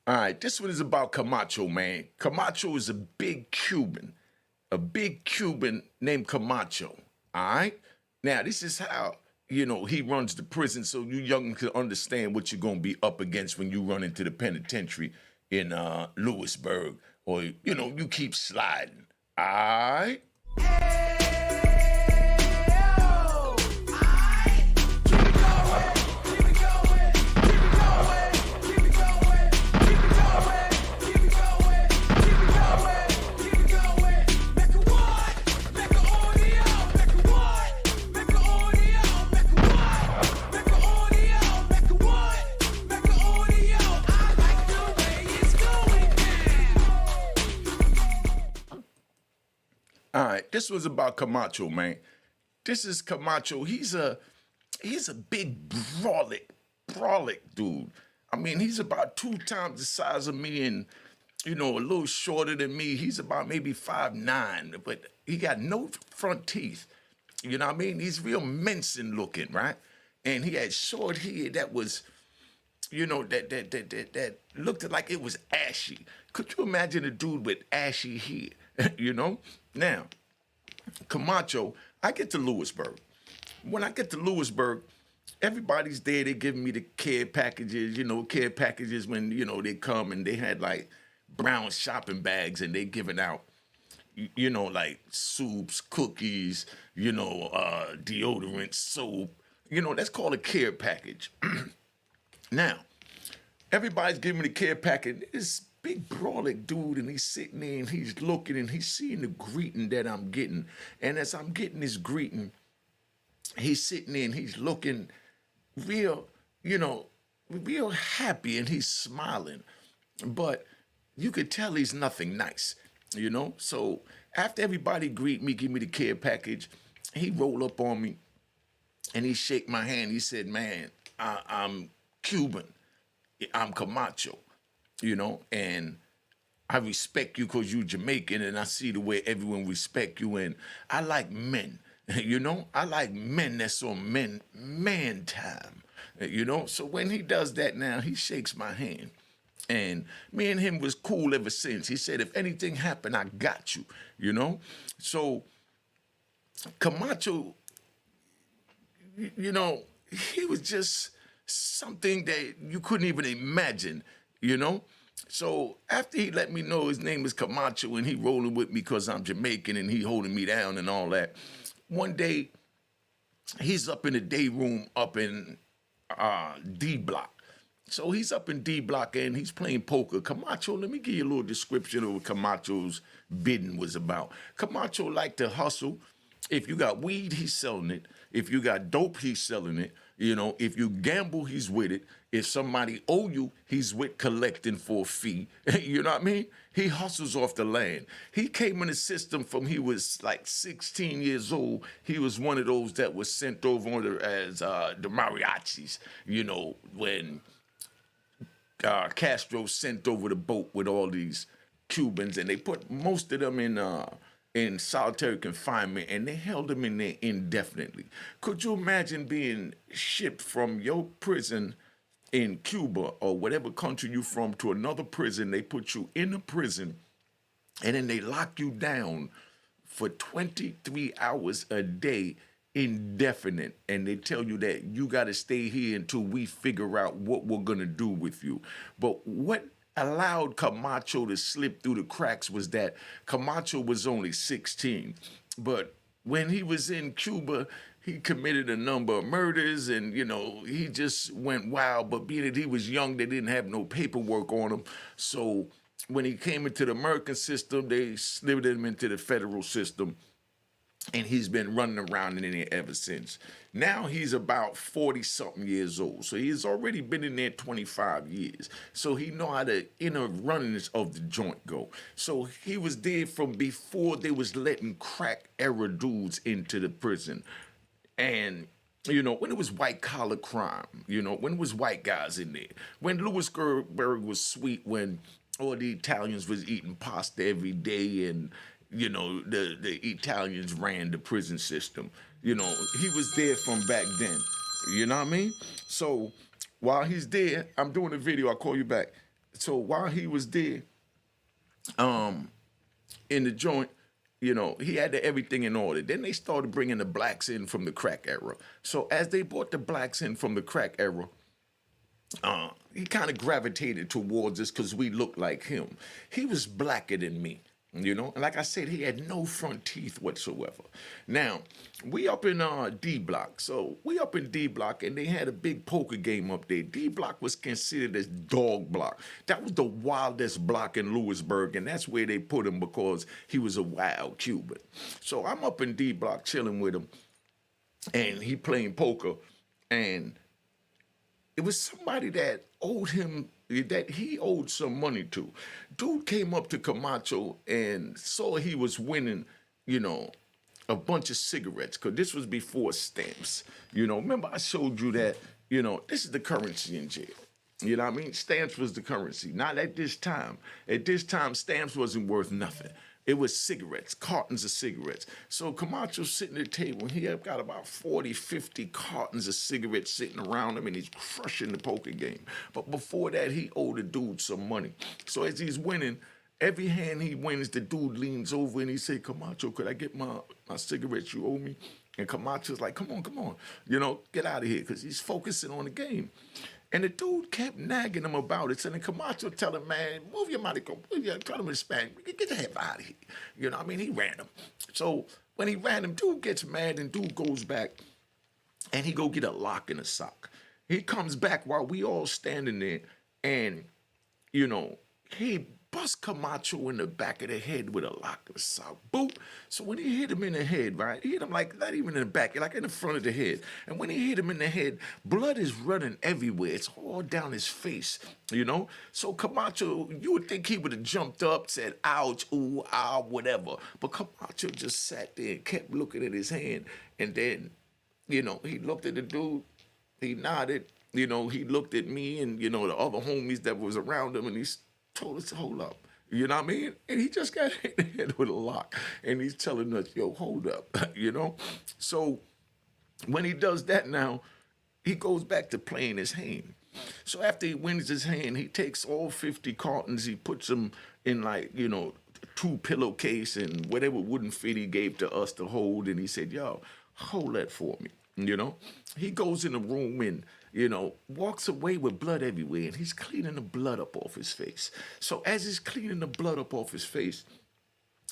All right, this one is about Camacho, man. Camacho is a big Cuban named Camacho. All right. Now, this is how he runs the prison, so you young can understand what you're gonna be up against when you run into the penitentiary in Lewisburg, or you keep sliding. All right. All right, this was about Camacho, man. This is Camacho. He's a big brolic dude. I mean, he's about 2 times the size of me, and a little shorter than me. He's about maybe 5'9", but he got no front teeth. You know what I mean? He's real Menson looking, right? And he had short hair that was, that looked like it was ashy. Could you imagine a dude with ashy hair? Now, Camacho, I get to Lewisburg. When I get to Lewisburg, everybody's there. They're giving me the care packages, care packages when, they come and they had like brown shopping bags and they giving out, like soups, cookies, deodorant, soap. That's called a care package. Now, everybody's giving me the care package. This big brolic dude, and he's sitting there and he's looking and he's seeing the greeting that I'm getting. And as I'm getting this greeting, he's sitting there and he's looking real, real happy, and he's smiling. But you could tell he's nothing nice, So after everybody greet me, give me the care package, he rolled up on me and he shake my hand. He said, "Man, I'm Cuban. I'm Camacho, and I respect you because you Jamaican, and I see the way everyone respect you, and I like men, I like men that's on man time, So when he does that now, he shakes my hand. And me and him was cool ever since. He said, if anything happened, I got you, So Camacho, he was just something that you couldn't even imagine, So after he let me know his name is Camacho and he rolling with me because I'm Jamaican and he holding me down and all that, one day he's up in the day room up in D Block. So he's up in D Block and he's playing poker. Camacho, let me give you a little description of what Camacho's bidding was about. Camacho liked to hustle. If you got weed, he's selling it. If you got dope, he's selling it. If you gamble, he's with it. If somebody owe you, he's with collecting for a fee. You know what I mean? He hustles off the land. He came in the system from he was like 16 years old. He was one of those that was sent over as the mariachis, when Castro sent over the boat with all these Cubans, and they put most of them in solitary confinement, and they held them in there indefinitely. Could you imagine being shipped from your prison in Cuba or whatever country you're from to another prison? They put you in a prison, and then they lock you down for 23 hours a day, indefinite, and they tell you that you got to stay here until we figure out what we're going to do with you. But what allowed Camacho to slip through the cracks was that Camacho was only 16. But when he was in Cuba, he committed a number of murders and, he just went wild. But being that he was young, they didn't have no paperwork on him. So when he came into the American system, they slid him into the federal system. And he's been running around in there ever since. Now he's about 40-something years old. So he's already been in there 25 years. So he know how the inner runnings of the joint go. So he was there from before they was letting crack era dudes into the prison. And, when it was white-collar crime, when it was white guys in there. When Lewisburg was sweet, when all the Italians was eating pasta every day and the Italians ran the prison system. He was there from back then. You know what I mean? So while he's there, I'm doing a video. I'll call you back. So while he was there, um, in the joint, he had everything in order. Then they started bringing the blacks in from the crack era. So as they brought the blacks in from the crack era, he kind of gravitated towards us because we looked like him. He was blacker than me, And like I said, he had no front teeth whatsoever. Now, we up in D Block. So we up in D Block, and they had a big poker game up there. D Block was considered as dog block. That was the wildest block in Lewisburg, and that's where they put him because he was a wild Cuban. So I'm up in D Block chilling with him, and he playing poker, and it was somebody that owed him, that he owed some money to. Dude came up to Camacho and saw he was winning, you know, a bunch of cigarettes, because this was before stamps. Remember I showed you that, this is the currency in jail. You know what I mean? Stamps was the currency. Not at this time. At this time, stamps wasn't worth nothing. It was cigarettes, cartons of cigarettes. So Camacho sitting at the table, and he had got about 40, 50 cartons of cigarettes sitting around him, and he's crushing the poker game. But before that, he owed the dude some money. So as he's winning, every hand he wins, the dude leans over and he say, Camacho, could I get my cigarettes you owe me? And Camacho's like, come on, get out of here, because he's focusing on the game. And the dude kept nagging him about it. So then Camacho tell him, man, move your money, tell him in Spanish, get the hell out of here. He ran him. So when he ran him, dude gets mad, and dude goes back and he go get a lock and a sock. He comes back while we all standing there, and, he bust Camacho in the back of the head with a lock and a sock. Boop. So when he hit him in the head, right, he hit him like, not even in the back, like in the front of the head. And when he hit him in the head, blood is running everywhere. It's all down his face, So Camacho, you would think he would have jumped up, said, ouch, ooh, ah, whatever. But Camacho just sat there and kept looking at his hand. And then, he looked at the dude, he nodded, he looked at me and, the other homies that was around him, and he told us to hold up. You know what I mean? And he just got hit in the head with a lock. And he's telling us, yo, hold up, So when he does that now, he goes back to playing his hand. So after he wins his hand, he takes all 50 cartons, he puts them in two pillowcase and whatever wouldn't fit he gave to us to hold. And he said, yo, hold that for me. He goes in the room and, walks away with blood everywhere, and he's cleaning the blood up off his face. So as he's cleaning the blood up off his face,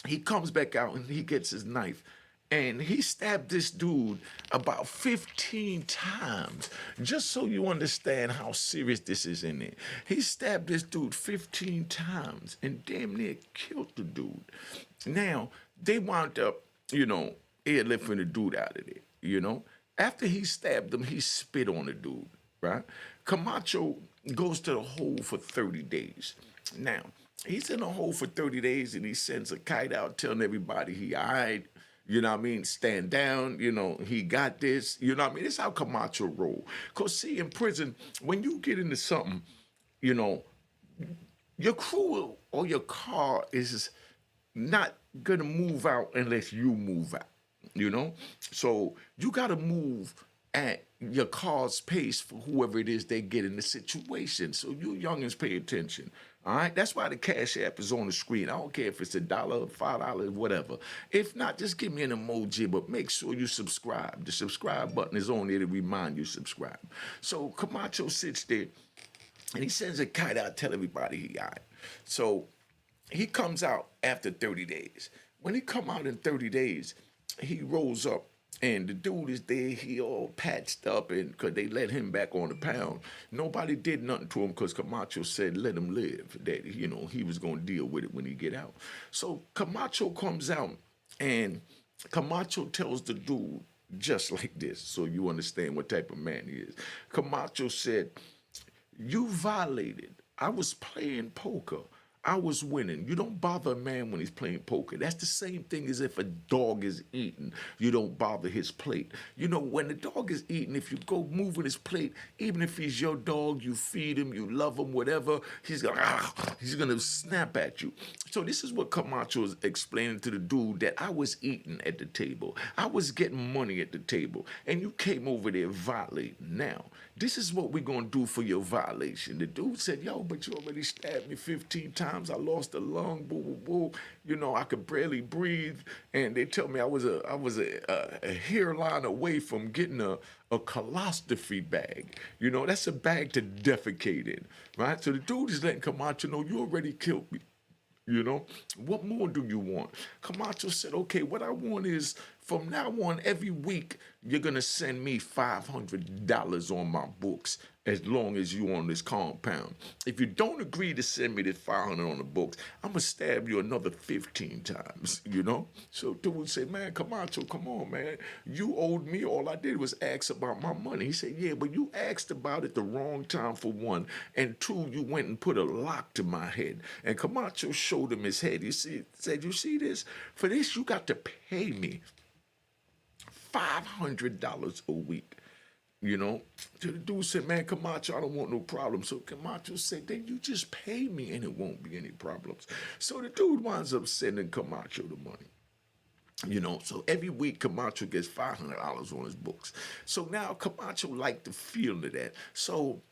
he comes back out and he gets his knife, and he stabbed this dude about 15 times, just so you understand how serious this is in there. He stabbed this dude 15 times and damn near killed the dude. Now, they wound up, airlifting the dude out of there, After he stabbed him, he spit on the dude, right? Camacho goes to the hole for 30 days. Now, he's in the hole for 30 days, and he sends a kite out telling everybody he all right, stand down, he got this, It's how Camacho roll. Because, see, in prison, when you get into something, your crew or your car is not going to move out unless you move out. So you got to move at your car's pace for whoever it is they get in the situation. So you youngins pay attention. All right, that's why the Cash App is on the screen. I don't care if it's $1, $5, whatever. If not, just give me an emoji, but make sure you subscribe. The subscribe button is on there to remind you subscribe. So Camacho sits there and he sends a kite out, tell everybody he all right. So he comes out after 30 days. When he come out in 30 days, he rolls up, and the dude is there. He all patched up, and because they let him back on the pound. Nobody did nothing to him because Camacho said let him live, that, he was going to deal with it when he get out. So Camacho comes out, and Camacho tells the dude just like this, so you understand what type of man he is. Camacho said, you violated. I was playing poker. I was winning. You don't bother a man when he's playing poker. That's the same thing as if a dog is eating. You don't bother his plate. You know, when the dog is eating, if you go moving his plate, even if he's your dog, you feed him, you love him, whatever, he's gonna snap at you. So this is what Camacho is explaining to the dude, that I was eating at the table. I was getting money at the table. And you came over there violating. Now, this is what we're gonna do for your violation. The dude said, yo, but you already stabbed me 15 times. I lost a lung, boo, boo, boo. You know, I could barely breathe. And they tell me I was a hairline away from getting a colostrophe bag. You know, that's a bag to defecate in, right? So the dude is letting Camacho know, you already killed me. You know, what more do you want? Camacho said, okay, what I want is from now on, every week, you're going to send me $500 on my books as long as you on this compound. If you don't agree to send me this 500 on the books, I'm going to stab you another 15 times, you know? So dude said, man, Camacho, come on, man. You owed me. All I did was ask about my money. He said, yeah, but you asked about it the wrong time, for one. And two, you went and put a lock to my head. And Camacho showed him his head. He said, you see this? For this, you got to pay me $500 a week. You know, so the dude said, man, Camacho, I don't want no problems. So Camacho said, then you just pay me and it won't be any problems. So the dude winds up sending Camacho the money. You know, so every week Camacho gets $500 on his books. So now Camacho liked the feeling of that. So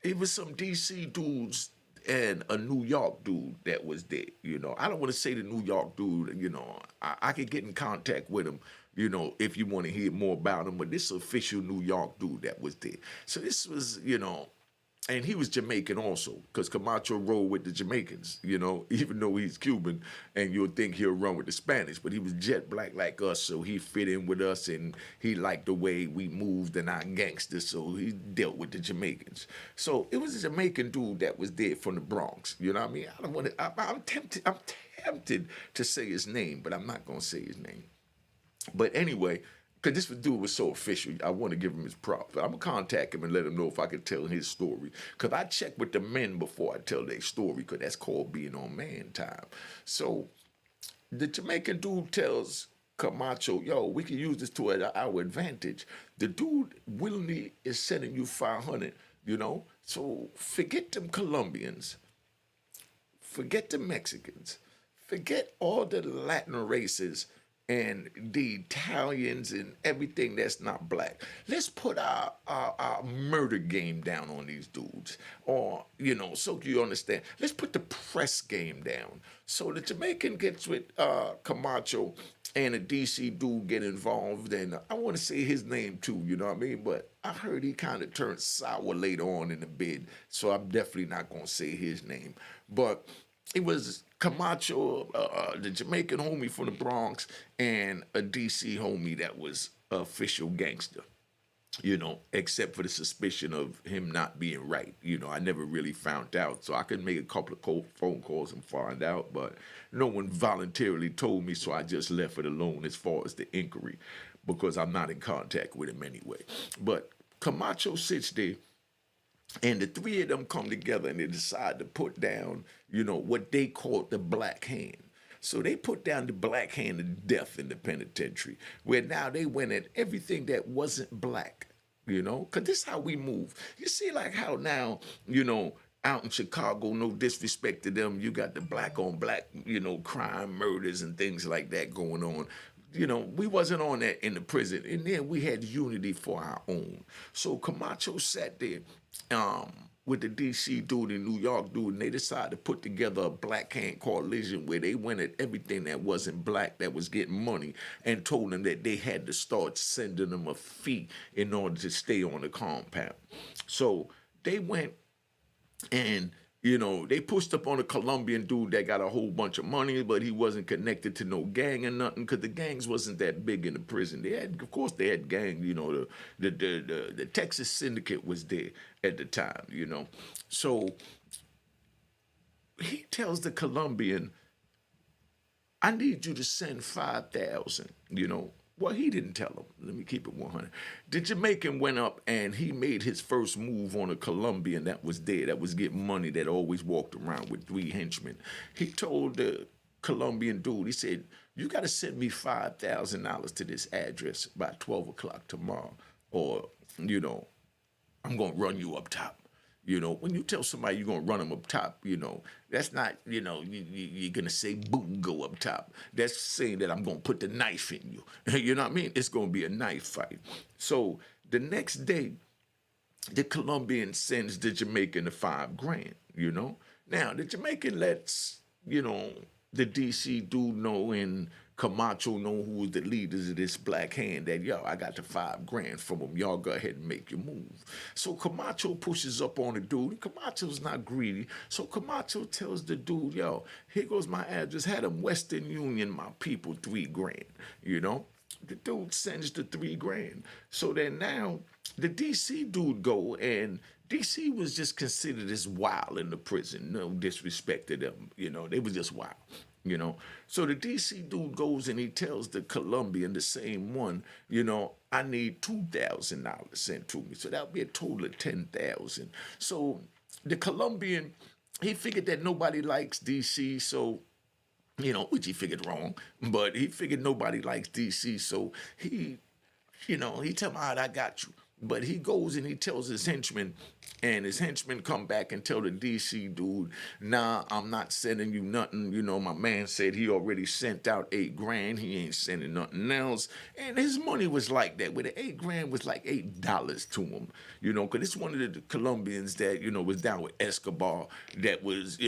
it was some DC dudes and a New York dude that was there. You know, I don't want to say the New York dude, you know, I could get in contact with him, you know, if you want to hear more about him, but this official New York dude that was there. So this was, you know, and he was Jamaican also, because Camacho rolled with the Jamaicans, you know, even though he's Cuban, and you'll think he'll run with the Spanish, but he was jet black like us, so he fit in with us, and he liked the way we moved and our gangsters, so he dealt with the Jamaicans. So it was a Jamaican dude that was there from the Bronx, you know what I mean? I don't want to, I'm tempted to say his name, but I'm not going to say his name. But anyway, because this dude was so official, I want to give him his props. I'm going to contact him and let him know if I can tell his story. Because I check with the men before I tell their story, because that's called being on man time. So the Jamaican dude tells Camacho, yo, we can use this to our advantage. The dude willingly is sending you 500, you know? So forget them Colombians. Forget the Mexicans. Forget all the Latin races and the Italians and everything that's not black. Let's put our murder game down on these dudes. Or, you know, so you understand. Let's put the press game down. So the Jamaican gets with Camacho and a DC dude get involved. And I want to say his name too, you know what I mean? But I heard he kind of turned sour later on in the bid. So I'm definitely not going to say his name. But it was Camacho, the Jamaican homie from the Bronx, and a DC homie that was official gangster, you know, except for the suspicion of him not being right. You know, I never really found out. So I could make a couple of phone calls and find out, but no one voluntarily told me, so I just left it alone as far as the inquiry, because I'm not in contact with him anyway. But Camacho sits there, and the three of them come together and they decide to put down, you know, what they called the black hand. So they put down the black hand of death in the penitentiary, where now they went at everything that wasn't black, you know, because this is how we move. You see, like how now, you know, out in Chicago, no disrespect to them, you got the black on black, you know, crime, murders, and things like that going on. You know, we wasn't on that in the prison. And then we had unity for our own. So Camacho sat there with the DC dude and New York dude, and they decided to put together a black hand coalition where they went at everything that wasn't black that was getting money and told them that they had to start sending them a fee in order to stay on the compound. So they went and, you know, they pushed up on a Colombian dude that got a whole bunch of money, but he wasn't connected to no gang or nothing, because the gangs wasn't that big in the prison. They had, of course, they had gang. You know, the Texas Syndicate was there at the time. You know, so he tells the Colombian, "I need you to send 5,000. You know, Well, he didn't tell him. Let me keep it 100. The Jamaican went up and he made his first move on a Colombian that was there, that was getting money, that always walked around with three henchmen. He told the Colombian dude, he said, "You got to send me $5,000 to this address by 12 o'clock tomorrow, or, you know, I'm going to run you up top." You know, when you tell somebody you're going to run them up top, you know, that's not, you're going to say, boom, go up top. That's saying that I'm going to put the knife in you. You know what I mean? It's going to be a knife fight. So the next day, the Colombian sends the Jamaican the 5 grand, you know. Now, the Jamaican lets, the DC dude know, and Camacho know who was the leaders of this black hand, that, yo, I got the 5 grand from them. Y'all go ahead and make your move. So Camacho pushes up on the dude. And Camacho's not greedy. So Camacho tells the dude, yo, here goes my address. Had them Western Union, my people, 3 grand, you know. The dude sends the 3 grand. So then now the DC dude go, and DC was just considered as wild in the prison. No disrespect to them, they was just wild. So the DC dude goes and he tells the Colombian, the same one, I need $2,000 sent to me. So that would be a total of 10,000. So the Colombian, he figured that nobody likes DC, so which he figured wrong, but he figured nobody likes DC, so he tell him, all right, I got you. But he goes and he tells his henchmen, and his henchmen come back and tell the DC dude, nah, I'm not sending you nothing. My man said he already sent out 8 grand. He ain't sending nothing else. And his money was like that, where the 8 grand was like $8 to him, because it's one of the Colombians that, was down with Escobar, that was,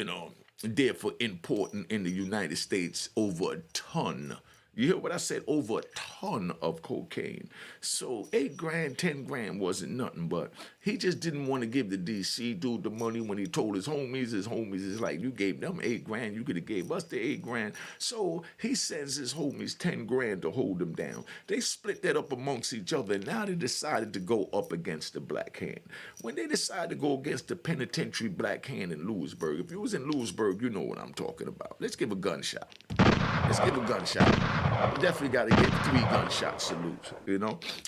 there for importing in the United States over a ton. You hear what I said? Over a ton of cocaine. So 8 grand, 10 grand wasn't nothing, but he just didn't want to give the DC dude the money when he told his homies. His homies is like, you gave them 8 grand, you could have gave us the 8 grand. So he sends his homies 10 grand to hold him down. They split that up amongst each other, and now they decided to go up against the Black Hand. When they decided to go against the penitentiary Black Hand in Lewisburg, if you was in Lewisburg, you know what I'm talking about. Let's give a gunshot. Let's give a gunshot. Definitely got to get 3 gunshot salutes,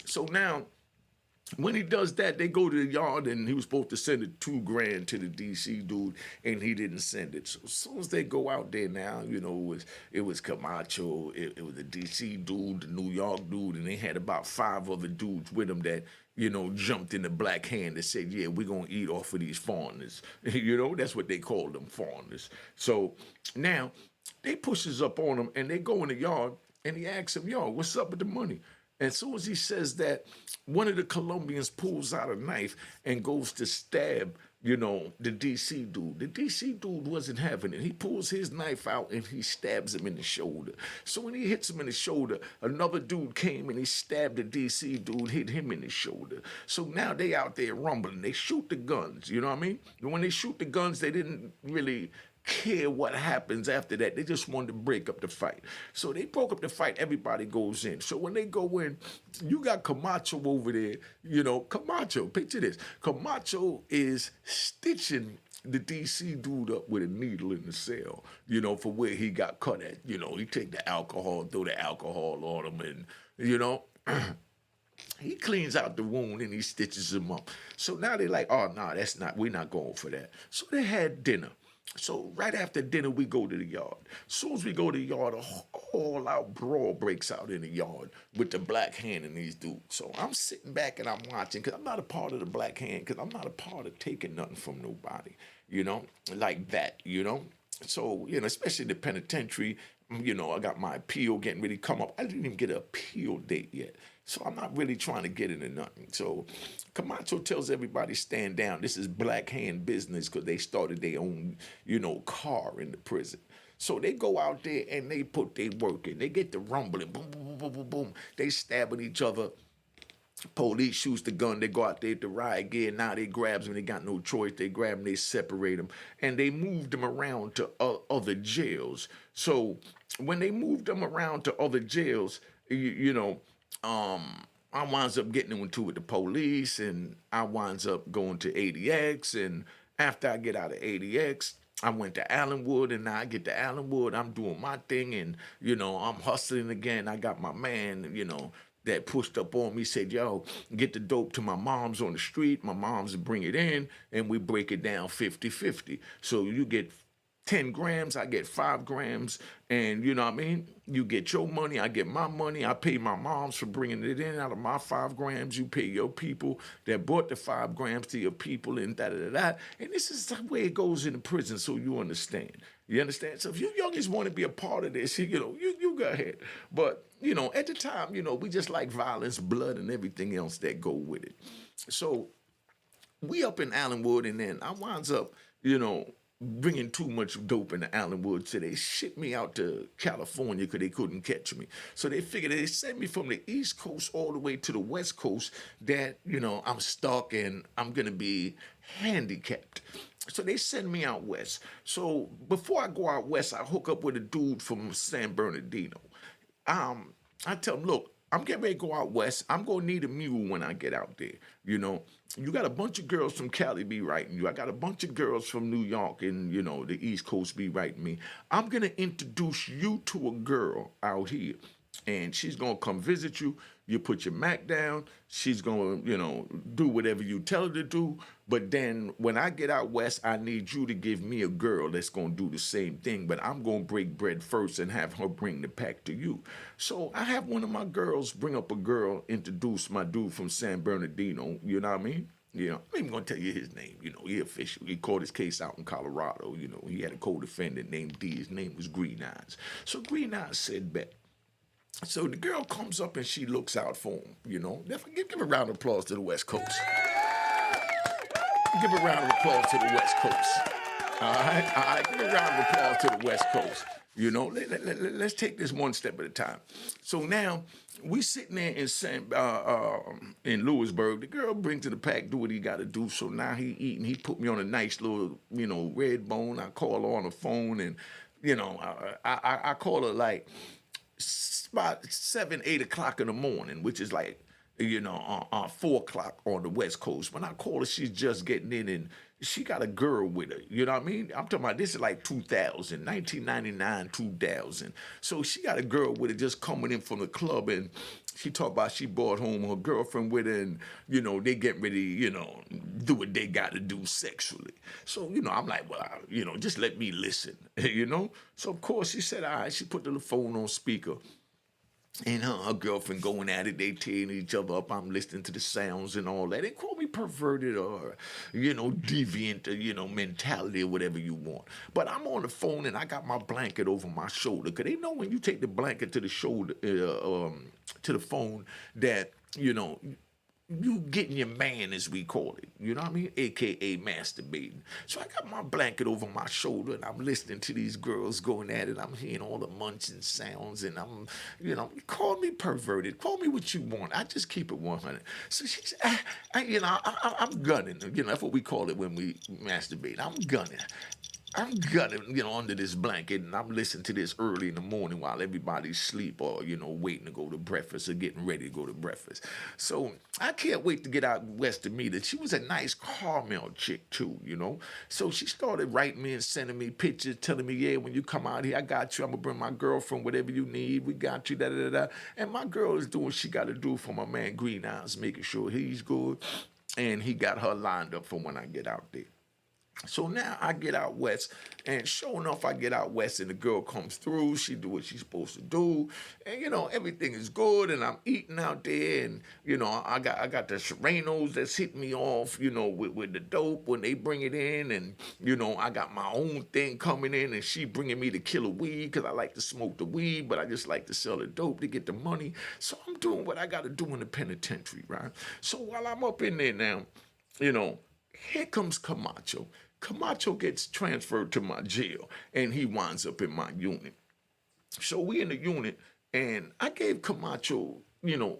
So now, when he does that, they go to the yard, and he was supposed to send it 2 grand to the DC dude, and he didn't send it. So as soon as they go out there now, it was Camacho, it was the DC dude, the New York dude, and they had about 5 other dudes with them that, jumped in the Black Hand and said, yeah, we're going to eat off of these foreigners. That's what they called them, foreigners. So now they pushes up on him, and they go in the yard, and he asks him, yo, what's up with the money? And as soon as he says that, one of the Colombians pulls out a knife and goes to stab, the DC dude. The DC dude wasn't having it. He pulls his knife out and he stabs him in the shoulder. So when he hits him in the shoulder, another dude came and he stabbed the DC dude, hit him in the shoulder. So now they out there rumbling. They shoot the guns, you know what I mean? And when they shoot the guns, they didn't really care what happens after that. They just wanted to break up the fight. So they broke up the fight. Everybody goes in. So when they go in, you got Camacho over there. Camacho, picture this. Camacho is stitching the DC dude up with a needle in the cell, for where he got cut at. He take the alcohol, throw the alcohol on him, and, he cleans out the wound and he stitches him up. So now they're like, oh, no, we're not going for that. So they had dinner. So right after dinner, we go to the yard. As soon as we go to the yard, a all-out brawl breaks out in the yard with the Black Hand and these dudes. So I'm sitting back and I'm watching, because I'm not a part of the Black Hand, because I'm not a part of taking nothing from nobody, like that, So, especially the penitentiary, I got my appeal getting ready to come up. I didn't even get an appeal date yet. So I'm not really trying to get into nothing. So Camacho tells everybody, stand down. This is Black Hand business, because they started their own, car in the prison. So they go out there and they put their work in. They get the rumbling, boom, boom, boom, boom, boom, boom. They stabbing each other. Police shoots the gun. They go out there to riot gear. Now they grabs them. They got no choice. They grab them. They separate them. And they moved them around to other jails. So when they moved them around to other jails, I winds up getting into it with the police, and I winds up going to ADX. And after I get out of ADX, I went to Allenwood, and now I get to Allenwood. I'm doing my thing, and I'm hustling again. I got my man, that pushed up on me, said, "Yo, get the dope to my mom's on the street. My mom's will bring it in, and we break it down 50-50. So you get 10 grams, I get 5 grams, and you know what I mean? You get your money, I get my money. I pay my moms for bringing it in out of my 5 grams. You pay your people that brought the 5 grams to your people, and da da da da. And this is the way it goes in the prison, so you understand. You understand? So if you youngins want to be a part of this, you go ahead. But, at the time, we just like violence, blood, and everything else that go with it. So we up in Allenwood, and then I winds up, bringing too much dope into Allenwood, so they shipped me out to California because they couldn't catch me. So they figured they sent me from the East Coast all the way to the West Coast, that, I'm stuck and I'm going to be handicapped. So they send me out west. So before I go out west, I hook up with a dude from San Bernardino. I tell him, look, I'm getting ready to go out west. I'm gonna need a mule when I get out there. You got a bunch of girls from Cali be writing you. I got a bunch of girls from New York and the East Coast be writing me. I'm gonna introduce you to a girl out here, and she's gonna come visit you. You put your Mac down. She's gonna, do whatever you tell her to do. But then when I get out west, I need you to give me a girl that's gonna do the same thing. But I'm gonna break bread first and have her bring the pack to you. So I have one of my girls bring up a girl, introduce my dude from San Bernardino. You know what I mean? I'm even gonna tell you his name. He official. He caught his case out in Colorado. He had a co-defendant named D. His name was Green Eyes. So Green Eyes said, bet. So the girl comes up and she looks out for him, Give a round of applause to the West Coast. Give a round of applause to the West Coast. All right. Give a round of applause to the West Coast. Let's take this one step at a time. So now we sitting there in Lewisburg. The girl brings to the pack, do what he got to do. So now he eating. He put me on a nice little, red bone. I call her on the phone, and I call her like about 7, 8 o'clock in the morning, which is like, 4 o'clock on the West Coast. When I call her, she's just getting in, and she got a girl with her. You know what I mean? I'm talking about, this is like 2000, 1999, 2000. So she got a girl with her just coming in from the club, and she talked about she brought home her girlfriend with her, and, they get ready, do what they got to do sexually. So, I'm like, well, just let me listen, So, of course, she said, all right. She put the phone on speaker. And her girlfriend going at it, they tearing each other up. I'm listening to the sounds and all that. They call me perverted or, deviant, or, mentality or whatever you want. But I'm on the phone and I got my blanket over my shoulder. Because they know when you take the blanket to the shoulder, to the phone, that, you getting your man, as we call it, you know what I mean? AKA masturbating. So I got my blanket over my shoulder and I'm listening to these girls going at it. I'm hearing all the munching sounds, and I'm, call me perverted, call me what you want. I just keep it 100. So she's, I'm gunning. That's what we call it when we masturbate. I'm gunning. I'm gunning, under this blanket, and I'm listening to this early in the morning while everybody's asleep or, waiting to go to breakfast or getting ready to go to breakfast. So I can't wait to get out west to meet her. She was a nice Carmel chick, too, So she started writing me and sending me pictures, telling me, yeah, when you come out here, I got you. I'm going to bring my girlfriend, whatever you need. We got you, da-da-da-da. And my girl is doing what she got to do for my man Green Eyes, making sure he's good. And he got her lined up for when I get out there. So now I get out west, and sure enough, I get out west, and the girl comes through. She do what she's supposed to do, and everything is good. And I'm eating out there, and I got the Serenos that's hitting me off, with the dope when they bring it in, and I got my own thing coming in, and she bringing me the killer weed because I like to smoke the weed, but I just like to sell the dope to get the money. So I'm doing what I got to do in the penitentiary, right? So while I'm up in there now, here comes Camacho. Camacho gets transferred to my jail, and he winds up in my unit. So we in the unit, and I gave Camacho,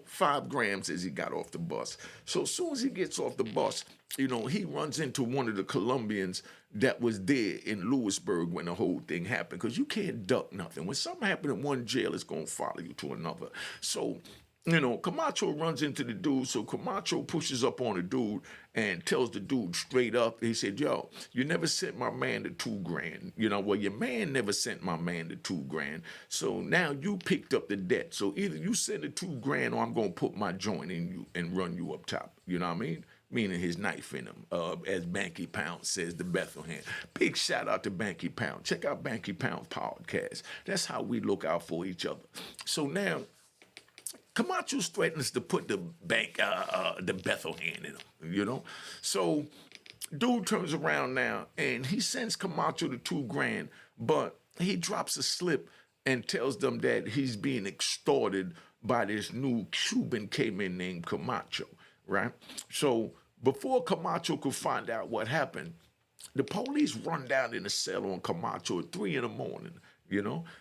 5 grams as he got off the bus. So as soon as he gets off the bus, he runs into one of the Colombians that was there in Lewisburg when the whole thing happened, because you can't duck nothing. When something happened in one jail, it's going to follow you to another. So Camacho runs into the dude, so Camacho pushes up on the dude and tells the dude straight up. He said, "Yo, you never sent my man the $2,000. Well, your man never sent my man the $2,000. So now you picked up the debt. So either you send the $2,000 or I'm gonna put my joint in you and run you up top. You know what I mean?" Meaning his knife in him, as Banky Pound says, the Bethlehem. Big shout out to Banky Pound. Check out Banky Pound's podcast. That's how we look out for each other. So now, Camacho threatens to put the Bethlehem in him. So, dude turns around now and he sends Camacho the $2,000, but he drops a slip and tells them that he's being extorted by this new Cuban came in named Camacho, right? So, before Camacho could find out what happened, the police run down in the cell on Camacho at 3 in the morning.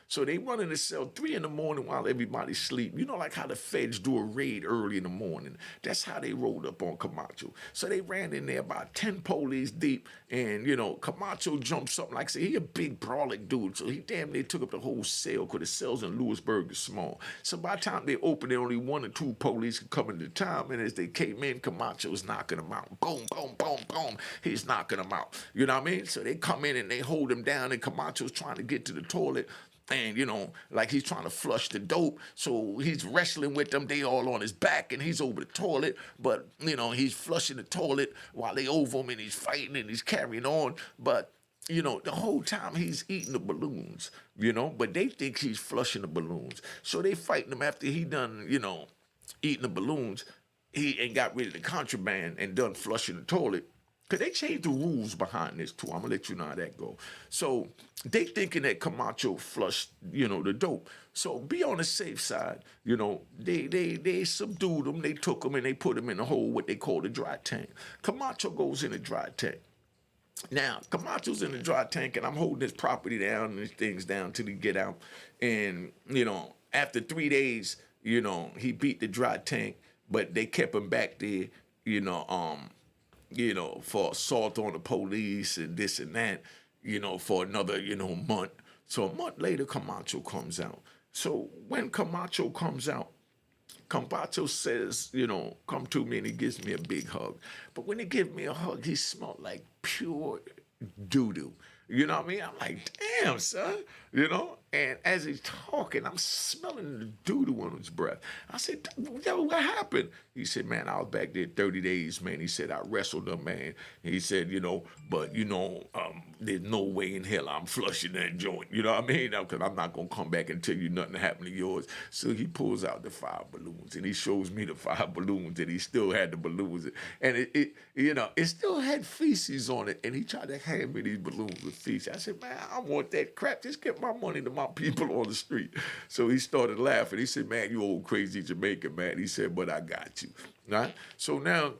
So they run in the cell 3 in the morning while everybody's sleep. Like how the feds do a raid early in the morning. That's how they rolled up on Camacho. So they ran in there about 10 police deep, and Camacho jumps up. Like I said, he a big brolic dude, so he damn near took up the whole cell, because the cells in Lewisburg is small. So by the time they opened, there only 1 or 2 police could come into town, and as they came in, Camacho was knocking them out. Boom, boom, boom, boom. He's knocking them out. You know what I mean? So they come in and they hold him down, and Camacho's trying to get to the toilet. And, like he's trying to flush the dope. So he's wrestling with them. They all on his back and he's over the toilet. But, he's flushing the toilet while they over him, and he's fighting and he's carrying on. But, the whole time he's eating the balloons, But they think he's flushing the balloons. So they fighting him after he done, eating the balloons. He ain't got rid of the contraband and done flushing the toilet. Because they changed the rules behind this, too. I'm going to let you know how that go. So they thinking that Camacho flushed, the dope. So be on the safe side. They subdued him. They took him and they put him in a hole, what they call the dry tank. Camacho goes in the dry tank. Now, Camacho's in the dry tank, and I'm holding his property down and his things down till he get out. And, after 3 days, he beat the dry tank, but they kept him back there, for assault on the police and this and that, for another, month. So a month later, Camacho comes out. So when Camacho comes out, Camacho says, come to me, and he gives me a big hug. But when he gives me a hug, he smelled like pure doo-doo. You know what I mean? I'm like, damn, son. And as he's talking, I'm smelling the doo-doo on his breath. I said, yo, what happened? He said, man, I was back there 30 days, man. He said, I wrestled him, man. He said, but, there's no way in hell I'm flushing that joint. You know what I mean? Because I'm not going to come back and tell you nothing happened to yours. So he pulls out the 5 balloons, and he shows me the 5 balloons, and he still had the balloons. And it still had feces on it, and he tried to hand me these balloons with feces. I said, man, I want that crap. Just get my money to my people on the street. So he started laughing. He said, man, you old crazy Jamaican, man. He said, but I got you. Right? So now,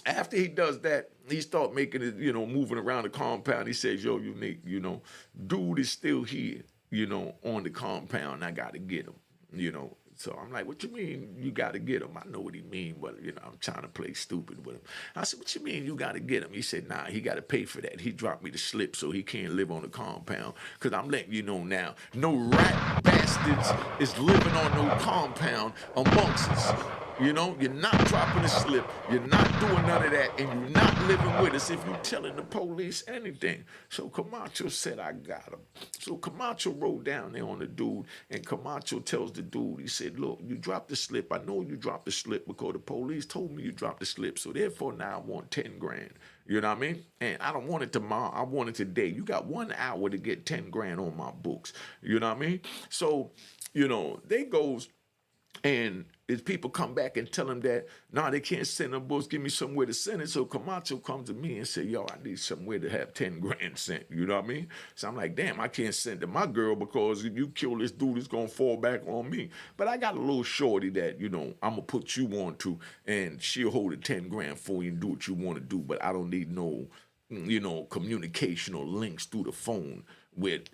after he does that, he start making it, moving around the compound. He says, yo, Unique, dude is still here, on the compound. I got to get him, So I'm like, what you mean you got to get him? I know what he mean, but, I'm trying to play stupid with him. I said, what you mean you got to get him? He said, nah, he got to pay for that. He dropped me the slip so he can't live on the compound. Because I'm letting you know now, no rat bastards is living on no compound amongst us. You're not dropping a slip. You're not doing none of that. And you're not living with us if you're telling the police anything. So Camacho said, I got him. So Camacho rode down there on the dude. And Camacho tells the dude, he said, look, you dropped the slip. I know you dropped the slip because the police told me you dropped the slip. So therefore now I want 10 grand. You know what I mean? And I don't want it tomorrow. I want it today. You got 1 hour to get 10 grand on my books. You know what I mean? So, they goes, and his people come back and tell him that, nah, they can't send them books, give me somewhere to send it. So Camacho comes to me and say, yo, I need somewhere to have 10 grand sent. You know what I mean? So I'm like, damn, I can't send to my girl because if you kill this dude, it's going to fall back on me. But I got a little shorty that, I'm going to put you on to, and she'll hold the 10 grand for you and do what you want to do. But I don't need no, communication or links through the phone with,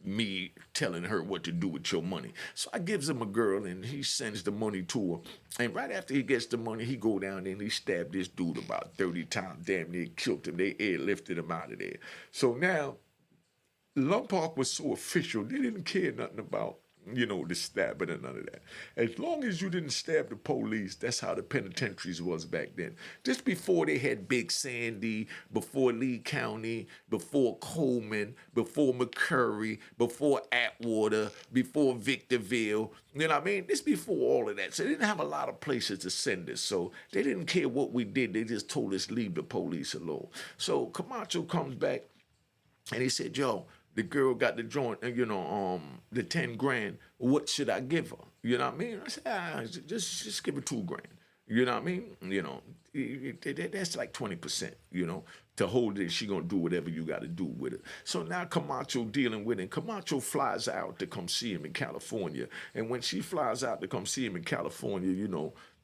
me telling her what to do with your money. So I gives him a girl, and he sends the money to her. And right after he gets the money, he go down there and he stabbed this dude about 30 times. Damn near killed him. They airlifted him out of there. So now, Lumpark was so official, they didn't care nothing about the stabbing and none of that. As long as you didn't stab the police, that's how the penitentiaries was back then. Just before they had Big Sandy, before Lee County, before Coleman, before McCurry, before Atwater, before Victorville. You know what I mean? This before all of that. So they didn't have a lot of places to send us. So they didn't care what we did. They just told us leave the police alone. So Camacho comes back and he said, yo, the girl got the joint, the 10 grand. What should I give her? You know what I mean? I said, just give her 2 grand. You know what I mean? That's like 20%, to hold it. She gonna do whatever you got to do with it. So now Camacho dealing with it. Camacho flies out to come see him in California. And when she flies out to come see him in California,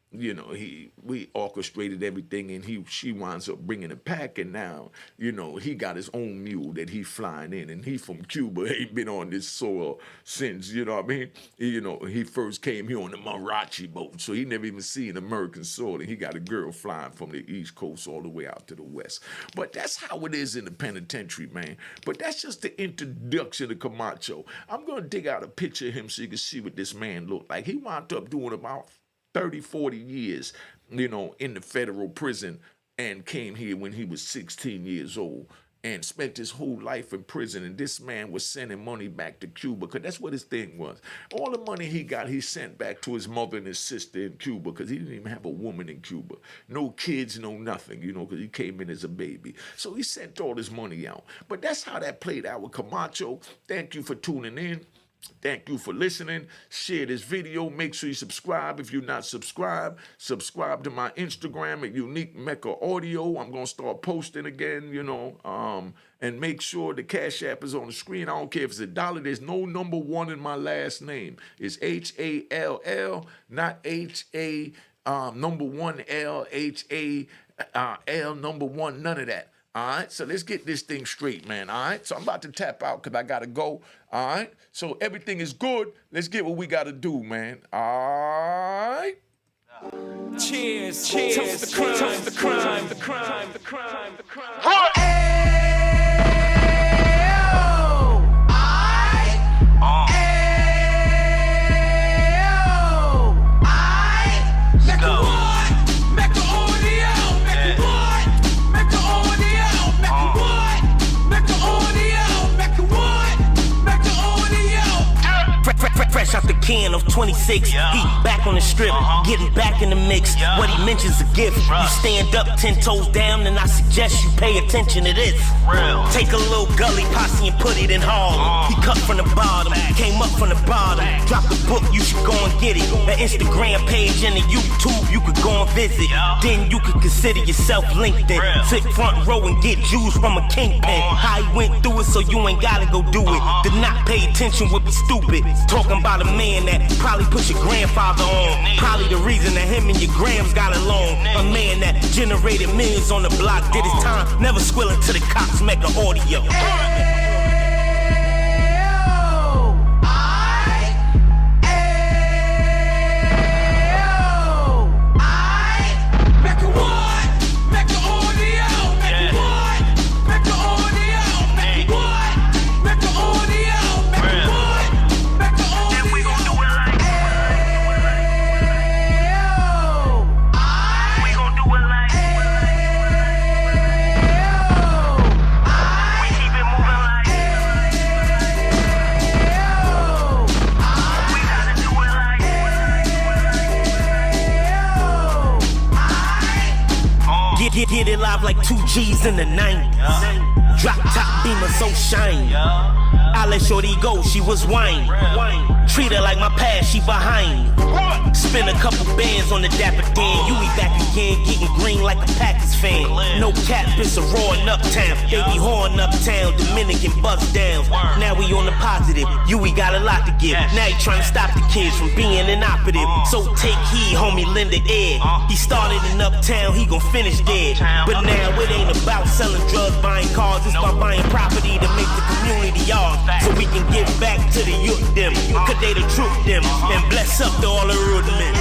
we orchestrated everything, and she winds up bringing a pack, and now, he got his own mule that he flying in, and he from Cuba, ain't been on this soil since, you know what I mean? He first came here on the Marachi boat, so he never even seen American soil, and he got a girl flying from the East Coast all the way out to the West. But that's how it is in the penitentiary, man. But that's just the introduction to Camacho. I'm going to dig out a picture of him so you can see what this man looked like. He wound up doing about 30, 40 years, in the federal prison, and came here when he was 16 years old and spent his whole life in prison. And this man was sending money back to Cuba because that's what his thing was. All the money he got, he sent back to his mother and his sister in Cuba because he didn't even have a woman in Cuba. No kids, no nothing, because he came in as a baby. So he sent all his money out. But that's how that played out with Camacho. Thank you for tuning in. Thank you for listening. Share this video. Make sure you subscribe if you're not subscribed. Subscribe to my Instagram at Unique Mecca Audio. I'm going to start posting again, and make sure the Cash App is on the screen. I don't care if it's $1. There's no number 1 in my last name. It's Hall, not H-A, number 1 L, H-A-L, number 1, none of that. All right, so let's get this thing straight, man. All right, so I'm about to tap out because I got to go. All right, so everything is good. Let's get what we got to do, man. All right. Cheers, cheers, toast the crime, toast the crime, the crime, the crime, the crime. Fresh out the can of 26, he back on the strip, getting back in the mix. What he mentions a gift. You stand up 10 toes down, and I suggest you pay attention to this. Take a little gully posse and put it in Harlem. He cut from the bottom, came up from the bottom. Drop the book, you should go and get it. An Instagram page and a YouTube, you could go and visit. Then you could consider yourself LinkedIn. Sit front row and get Jews from a kingpin. How he went through it, so you ain't gotta go do it. To not pay attention would be stupid. Talking about a man that probably put your grandfather on. Probably the reason that him and your grams got along. A man that generated millions on the block, did his time, never squilling to the cops, make an audio. Get it live like 2 G's in the 90s. Drop top beamer so shiny. I let shorty go, she was whining. Treat her like my past, she behind me. Spend a couple bands on the dapper Dan. You be back again, getting green like a Packers fan. No cap, it's a roaring uptown. They be whoring uptown, Dominican bust down. Now we on the positive, you we got a lot to give. Now he trying to stop the kids from being inoperative. So take heed, homie, lend it air. He started in uptown, he gon' finish dead. But now it ain't about selling drugs, buying cars. It's about buying property to make the community ours. So we can give back to the youth them, cause they the truth them. And bless up to all the rudiments.